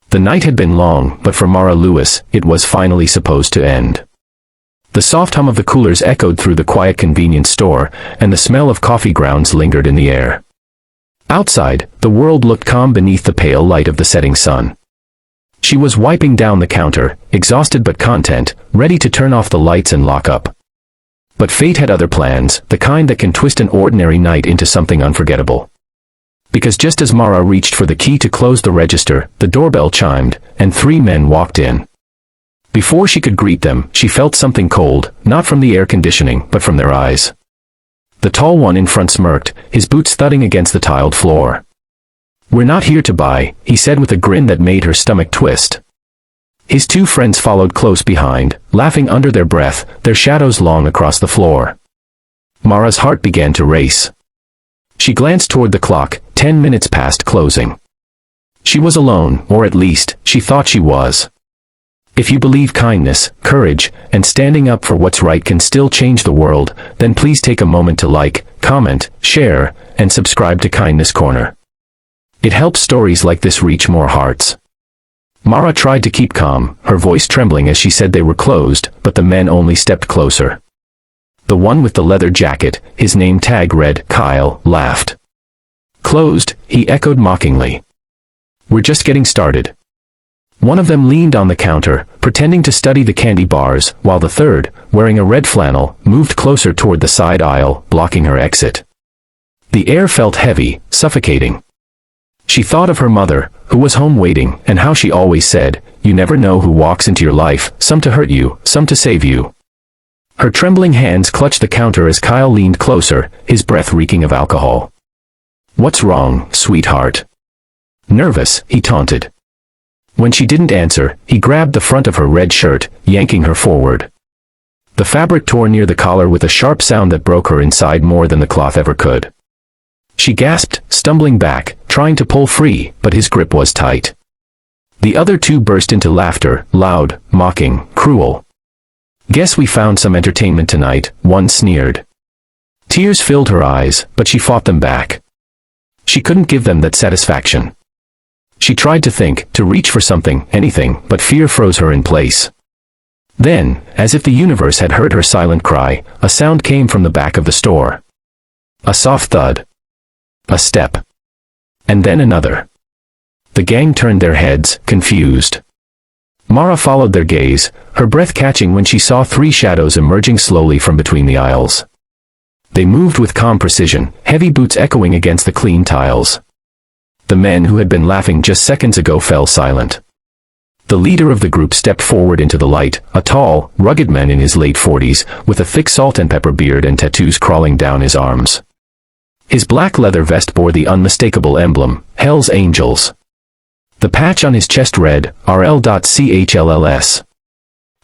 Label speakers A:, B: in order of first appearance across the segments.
A: The night had been long, but for Mara Lewis, it was finally supposed to end. The soft hum of the coolers echoed through the quiet convenience store, and the smell of coffee grounds lingered in the air. Outside, the world looked calm beneath the pale light of the setting sun. She was wiping down the counter, exhausted but content, ready to turn off the lights and lock up. But fate had other plans, the kind that can twist an ordinary night into something unforgettable. Because just as Mara reached for the key to close the register, the doorbell chimed, and 3 men walked in. Before she could greet them, she felt something cold, not from the air conditioning, but from their eyes. The tall one in front smirked, his boots thudding against the tiled floor. "We're not here to buy," he said with a grin that made her stomach twist. His 2 friends followed close behind, laughing under their breath, their shadows long across the floor. Mara's heart began to race. She glanced toward the clock, 10 minutes past closing. She was alone, or at least, she thought she was. If you believe kindness, courage, and standing up for what's right can still change the world, then please take a moment to like, comment, share, and subscribe to Kindness Corner. It helps stories like this reach more hearts. Mara tried to keep calm, her voice trembling as she said they were closed, but the men only stepped closer. The one with the leather jacket, his name tag read Kyle, laughed. "Closed?" he echoed mockingly. "We're just getting started." One of them leaned on the counter, pretending to study the candy bars, while the third, wearing a red flannel, moved closer toward the side aisle, blocking her exit. The air felt heavy, suffocating. She thought of her mother, who was home waiting, and how she always said, "You never know who walks into your life, some to hurt you, some to save you." Her trembling hands clutched the counter as Kyle leaned closer, his breath reeking of alcohol. "What's wrong, sweetheart?" "Nervous," he taunted. When she didn't answer, he grabbed the front of her red shirt, yanking her forward. The fabric tore near the collar with a sharp sound that broke her inside more than the cloth ever could. She gasped, stumbling back, trying to pull free, but his grip was tight. The other 2 burst into laughter, loud, mocking, cruel. "Guess we found some entertainment tonight," one sneered. Tears filled her eyes, but she fought them back. She couldn't give them that satisfaction. She tried to think, to reach for something, anything, but fear froze her in place. Then, as if the universe had heard her silent cry, a sound came from the back of the store. A soft thud. A step. And then another. The gang turned their heads, confused. Mara followed their gaze, her breath catching when she saw 3 shadows emerging slowly from between the aisles. They moved with calm precision, heavy boots echoing against the clean tiles. The men who had been laughing just seconds ago fell silent. The leader of the group stepped forward into the light, a tall, rugged man in his late 40s, with a thick salt and pepper beard and tattoos crawling down his arms. His black leather vest bore the unmistakable emblem, Hell's Angels. The patch on his chest read, RL.CHLLS.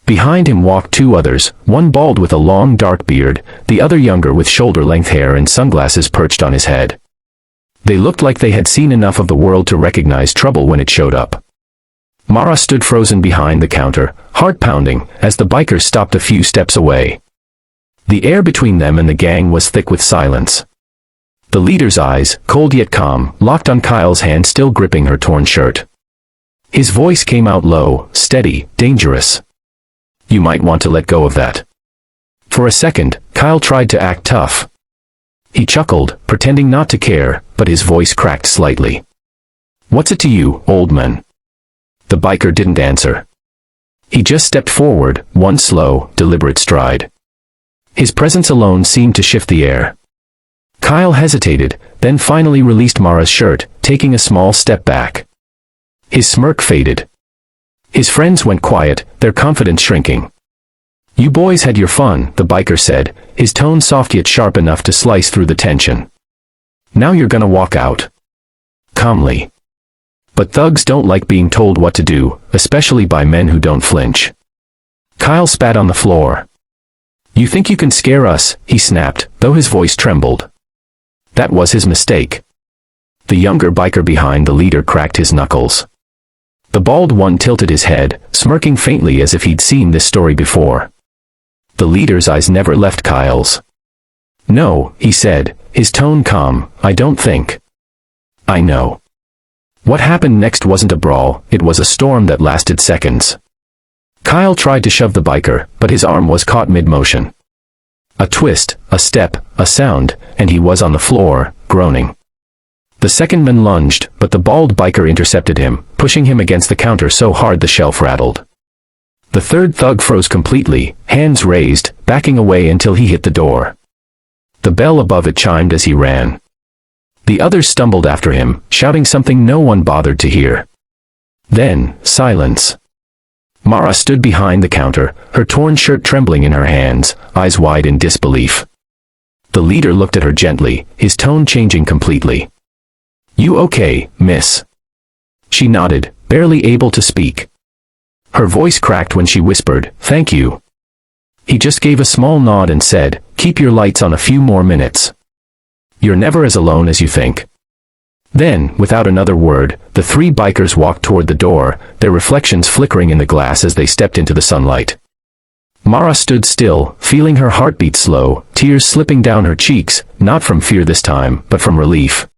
A: Behind him walked 2 others, one bald with a long dark beard, the other younger with shoulder-length hair and sunglasses perched on his head. They looked like they had seen enough of the world to recognize trouble when it showed up. Mara stood frozen behind the counter, heart pounding, as the bikers stopped a few steps away. The air between them and the gang was thick with silence. The leader's eyes, cold yet calm, locked on Kyle's hand still gripping her torn shirt. His voice came out low, steady, dangerous. "You might want to let go of that." For a second, Kyle tried to act tough. He chuckled, pretending not to care, but his voice cracked slightly. "What's it to you, old man?" The biker didn't answer. He just stepped forward, one slow, deliberate stride. His presence alone seemed to shift the air. Kyle hesitated, then finally released Mara's shirt, taking a small step back. His smirk faded. His friends went quiet, their confidence shrinking. "You boys had your fun," the biker said, his tone soft yet sharp enough to slice through the tension. "Now you're gonna walk out." Calmly. But thugs don't like being told what to do, especially by men who don't flinch. Kyle spat on the floor. "You think you can scare us?" he snapped, though his voice trembled. That was his mistake. The younger biker behind the leader cracked his knuckles. The bald one tilted his head, smirking faintly as if he'd seen this story before. The leader's eyes never left Kyle's. "No," he said, his tone calm, "I don't think." "I know." What happened next wasn't a brawl, it was a storm that lasted seconds. Kyle tried to shove the biker, but his arm was caught mid-motion. A twist, a step, a sound, and he was on the floor, groaning. The second man lunged, but the bald biker intercepted him, pushing him against the counter so hard the shelf rattled. The third thug froze completely, hands raised, backing away until he hit the door. The bell above it chimed as he ran. The others stumbled after him, shouting something no one bothered to hear. Then, silence. Mara stood behind the counter, her torn shirt trembling in her hands, eyes wide in disbelief. The leader looked at her gently, his tone changing completely. "You okay, miss?" She nodded, barely able to speak. Her voice cracked when she whispered, "Thank you." He just gave a small nod and said, "Keep your lights on a few more minutes. You're never as alone as you think." Then, without another word, the three bikers walked toward the door, their reflections flickering in the glass as they stepped into the sunlight. Mara stood still, feeling her heartbeat slow, tears slipping down her cheeks, not from fear this time, but from relief.